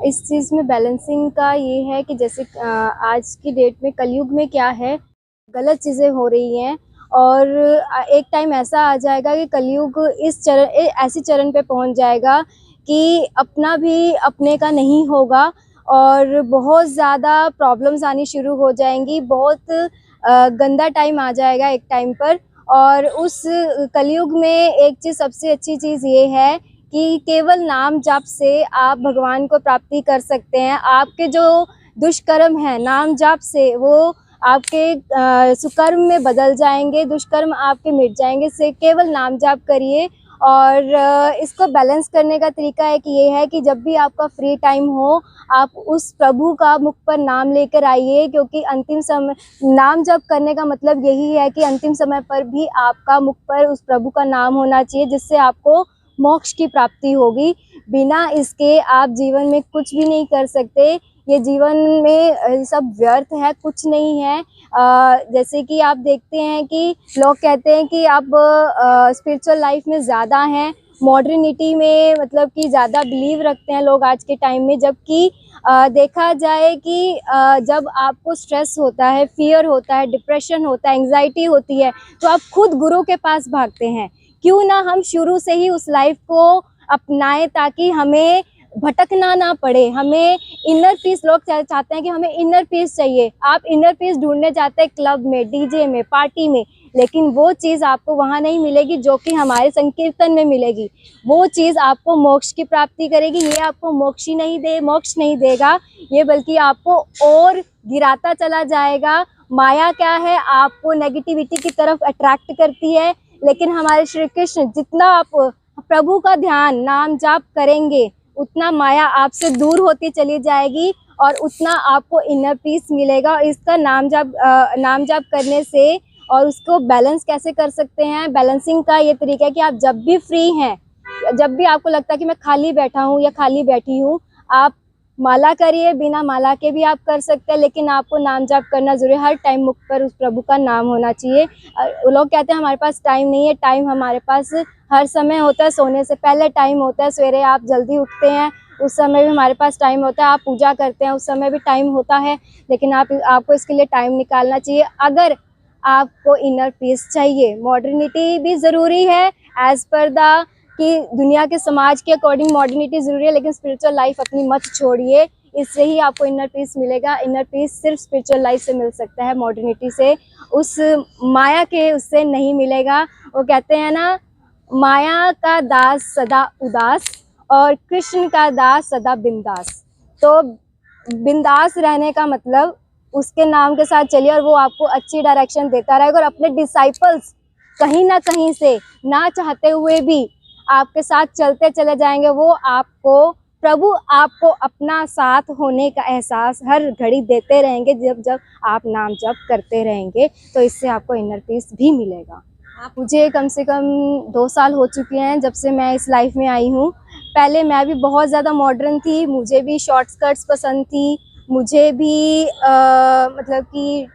इस चीज़ में बैलेंसिंग का ये है कि जैसे आज की डेट में कलयुग में क्या है, गलत चीज़ें हो रही हैं और एक टाइम ऐसा आ जाएगा कि कलयुग ऐसी चरण पे पहुंच जाएगा कि अपना भी अपने का नहीं होगा और बहुत ज़्यादा प्रॉब्लम्स आनी शुरू हो जाएंगी। बहुत गंदा टाइम आ जाएगा एक टाइम पर। और उस कलयुग में एक चीज़, सबसे अच्छी चीज़ ये है कि केवल नाम जाप से आप भगवान को प्राप्ति कर सकते हैं। आपके जो दुष्कर्म हैं, नाम जाप से वो आपके सुकर्म में बदल जाएंगे, दुष्कर्म आपके मिट जाएंगे। से केवल नाम जाप करिए। और इसको बैलेंस करने का तरीका है कि ये है कि जब भी आपका फ्री टाइम हो, आप उस प्रभु का मुख पर नाम लेकर आइए, क्योंकि अंतिम समय नाम जप करने का मतलब यही है कि अंतिम समय पर भी आपका मुख पर उस प्रभु का नाम होना चाहिए, जिससे आपको मोक्ष की प्राप्ति होगी। बिना इसके आप जीवन में कुछ भी नहीं कर सकते। ये जीवन में सब व्यर्थ है, कुछ नहीं है। जैसे कि आप देखते हैं कि लोग कहते हैं कि आप स्पिरिचुअल लाइफ में ज़्यादा हैं, मॉडर्निटी में मतलब कि ज़्यादा बिलीव रखते हैं लोग आज के टाइम में। जबकि देखा जाए कि जब आपको स्ट्रेस होता है, फियर होता है, डिप्रेशन होता है, एंग्जाइटी होती है, तो आप खुद गुरु के पास भागते हैं। क्यों ना हम शुरू से ही उस लाइफ को अपनाएं ताकि हमें भटकना ना पड़े। हमें इनर पीस, लोग चाहते हैं कि हमें इनर पीस चाहिए। आप इनर पीस ढूंढने जाते हैं क्लब में, डीजे में, पार्टी में, लेकिन वो चीज़ आपको वहाँ नहीं मिलेगी जो कि हमारे संकीर्तन में मिलेगी। वो चीज़ आपको मोक्ष की प्राप्ति करेगी। ये आपको मोक्ष नहीं देगा, ये बल्कि आपको और गिराता चला जाएगा। माया क्या है, आपको नेगेटिविटी की तरफ अट्रैक्ट करती है। लेकिन हमारे श्री कृष्ण, जितना आप प्रभु का ध्यान, नाम जाप करेंगे, उतना माया आपसे दूर होती चली जाएगी और उतना आपको इनर पीस मिलेगा। इसका नाम जाप करने से, और उसको बैलेंस कैसे कर सकते हैं, बैलेंसिंग का ये तरीका है कि आप जब भी फ्री हैं, जब भी आपको लगता है कि मैं खाली बैठा हूँ या खाली बैठी हूँ, आप माला करिए। बिना माला के भी आप कर सकते हैं, लेकिन आपको नाम जाप करना जरूरी है। हर टाइम मुख पर उस प्रभु का नाम होना चाहिए। लोग कहते हैं हमारे पास टाइम नहीं है। टाइम हमारे पास हर समय होता है। सोने से पहले टाइम होता है, सवेरे आप जल्दी उठते हैं उस समय भी हमारे पास टाइम होता है, आप पूजा करते हैं उस समय भी टाइम होता है। लेकिन आपको इसके लिए टाइम निकालना चाहिए। अगर आपको इनर पीस चाहिए, मॉडर्निटी भी ज़रूरी है एज़ पर द कि दुनिया के समाज के अकॉर्डिंग मॉडर्निटी ज़रूरी है, लेकिन स्पिरिचुअल लाइफ अपनी मत छोड़िए। इससे ही आपको इनर पीस मिलेगा। इनर पीस सिर्फ स्पिरिचुअल लाइफ से मिल सकता है, मॉडर्निटी से, उस माया के उससे नहीं मिलेगा। वो कहते हैं ना, माया का दास सदा उदास और कृष्ण का दास सदा बिंदास। तो बिंदास रहने का मतलब उसके नाम के साथ चलिए और वो आपको अच्छी डायरेक्शन देता रहेगा। और अपने डिसाइपल्स कहीं ना कहीं से, ना चाहते हुए भी आपके साथ चलते चले जाएंगे। वो आपको, प्रभु आपको अपना साथ होने का एहसास हर घड़ी देते रहेंगे जब जब आप नाम जप करते रहेंगे। तो इससे आपको इनर पीस भी मिलेगा। मुझे कम से कम 2 साल हो चुके हैं जब से मैं इस लाइफ में आई हूँ। पहले मैं भी बहुत ज़्यादा मॉडर्न थी, मुझे भी शॉर्ट स्कर्ट्स पसंद थी, मुझे भी मतलब कि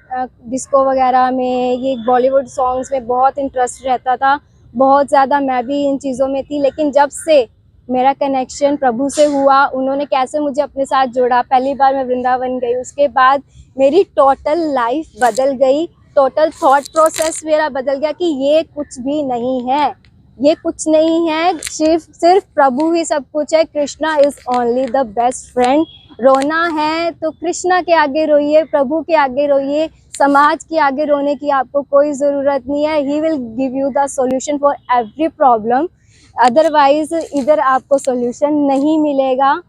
डिस्को वगैरह में, ये बॉलीवुड सॉन्ग्स में बहुत इंटरेस्ट रहता था। बहुत ज़्यादा मैं भी इन चीज़ों में थी। लेकिन जब से मेरा कनेक्शन प्रभु से हुआ, उन्होंने कैसे मुझे अपने साथ जोड़ा, पहली बार मैं वृंदावन गई, उसके बाद मेरी टोटल लाइफ बदल गई। टोटल थॉट प्रोसेस मेरा बदल गया कि ये कुछ भी नहीं है, ये कुछ नहीं है, सिर्फ प्रभु ही सब कुछ है। Krishna is only the best friend. रोना है तो कृष्णा के आगे रोइए, प्रभु के आगे रोइए। समाज के आगे रोने की आपको कोई ज़रूरत नहीं है। He will give you the solution for every problem. Otherwise इधर आपको सॉल्यूशन नहीं मिलेगा।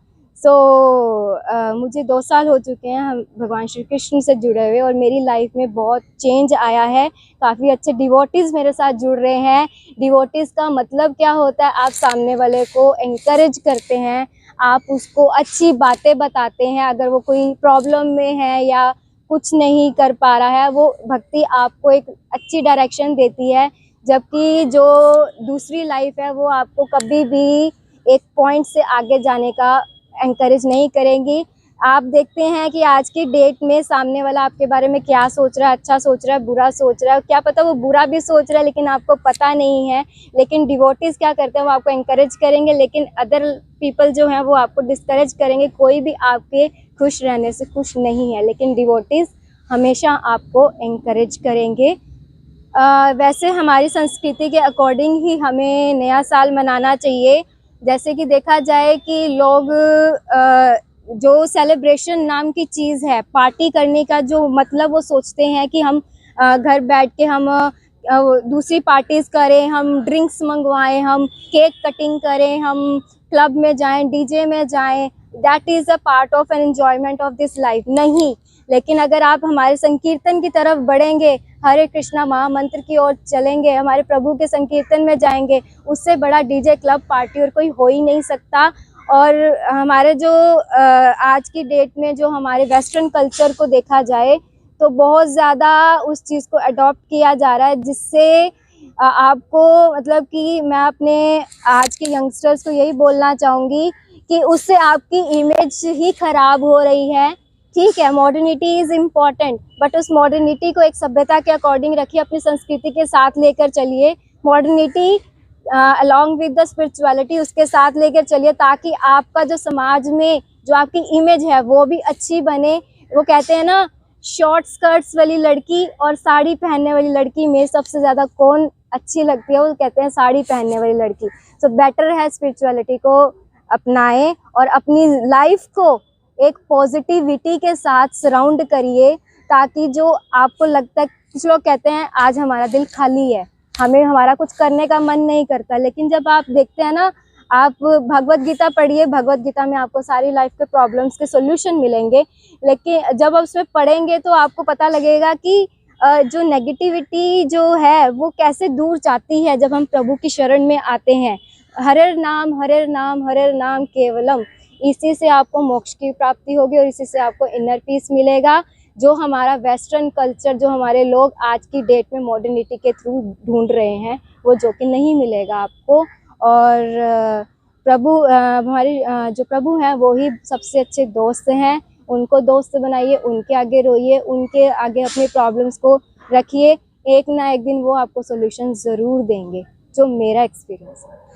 मुझे 2 साल हो चुके हैं हम भगवान श्री कृष्ण से जुड़े हुए, और मेरी लाइफ में बहुत चेंज आया है। काफ़ी अच्छे डिवोटीज़ मेरे साथ जुड़ रहे हैं। डिवोटीज़ का मतलब क्या होता है, आप सामने वाले को एनकरेज करते हैं, आप उसको अच्छी बातें बताते हैं। अगर वो कोई प्रॉब्लम में है या कुछ नहीं कर पा रहा है, वो भक्ति आपको एक अच्छी डायरेक्शन देती है। जबकि जो दूसरी लाइफ है वो आपको कभी भी एक पॉइंट से आगे जाने का एनकरेज नहीं करेंगी। आप देखते हैं कि आज की डेट में सामने वाला आपके बारे में क्या सोच रहा है, अच्छा सोच रहा है, बुरा सोच रहा है, क्या पता वो बुरा भी सोच रहा है लेकिन आपको पता नहीं है। लेकिन डिवोटीज क्या करते हैं, वो आपको एनकरेज करेंगे, लेकिन अदर पीपल जो हैं वो आपको डिस्करेज करेंगे। कोई भी आपके खुश रहने से खुश नहीं है, लेकिन डिवोटीज हमेशा आपको एनकरेज करेंगे। वैसे हमारी संस्कृति के अकॉर्डिंग ही हमें नया साल मनाना चाहिए। जैसे कि देखा जाए कि लोग जो सेलिब्रेशन नाम की चीज़ है, पार्टी करने का जो मतलब वो सोचते हैं कि हम घर बैठ के हम दूसरी पार्टीज करें, हम ड्रिंक्स मंगवाएं, हम केक कटिंग करें, हम क्लब में जाएं, डीजे में जाएं, that is a part of an enjoyment of this life. नहीं, लेकिन अगर आप हमारे संकीर्तन की तरफ बढ़ेंगे, हरे कृष्णा महामंत्र की ओर चलेंगे, हमारे प्रभु के संकीर्तन में जाएंगे, उससे बड़ा डीजे क्लब पार्टी और कोई हो ही नहीं सकता। और हमारे जो आज की डेट में जो हमारे वेस्टर्न कल्चर को देखा जाए तो बहुत ज़्यादा उस चीज़ को अडॉप्ट किया जा रहा है, जिससे आपको मतलब कि मैं अपने आज के यंगस्टर्स को यही बोलना चाहूँगी कि उससे आपकी इमेज ही खराब हो रही है। ठीक है, मॉडर्निटी इज़ इम्पॉर्टेंट, बट उस मॉडर्निटी को एक सभ्यता के अकॉर्डिंग रखिए, अपनी संस्कृति के साथ लेकर चलिए। Modernity along with the spirituality उसके साथ लेकर चलिए, ताकि आपका जो समाज में जो आपकी इमेज है वो भी अच्छी बने। वो कहते हैं ना, शॉर्ट स्कर्ट्स वाली लड़की और साड़ी पहनने वाली लड़की में सबसे ज़्यादा कौन अच्छी लगती है, वो कहते हैं साड़ी पहनने वाली लड़की। सो बेटर है स्पिरिचुअलिटी को अपनाएं और अपनी लाइफ को एक पॉजिटिविटी के साथ सराउंड करिए, ताकि जो आपको लगता है, कुछ लोग कहते हैं आज हमारा दिल खाली है, हमें हमारा कुछ करने का मन नहीं करता, लेकिन जब आप देखते हैं ना, आप भगवत गीता पढ़िए, भगवत गीता में आपको सारी लाइफ के प्रॉब्लम्स के सॉल्यूशन मिलेंगे। लेकिन जब आप उसमें पढ़ेंगे तो आपको पता लगेगा कि जो नेगेटिविटी जो है वो कैसे दूर जाती है जब हम प्रभु की शरण में आते हैं। हरे नाम हरे नाम हरे नाम केवलम, इसी से आपको मोक्ष की प्राप्ति होगी और इसी से आपको इनर पीस मिलेगा। जो हमारा वेस्टर्न कल्चर, जो हमारे लोग आज की डेट में मॉडर्निटी के थ्रू ढूंढ रहे हैं, वो जो कि नहीं मिलेगा आपको। और प्रभु हमारे जो प्रभु हैं वो ही सबसे अच्छे दोस्त हैं, उनको दोस्त बनाइए, उनके आगे रोइए, उनके आगे अपनी प्रॉब्लम्स को रखिए, एक ना एक दिन वो आपको सॉल्यूशन ज़रूर देंगे, जो मेरा एक्सपीरियंस है।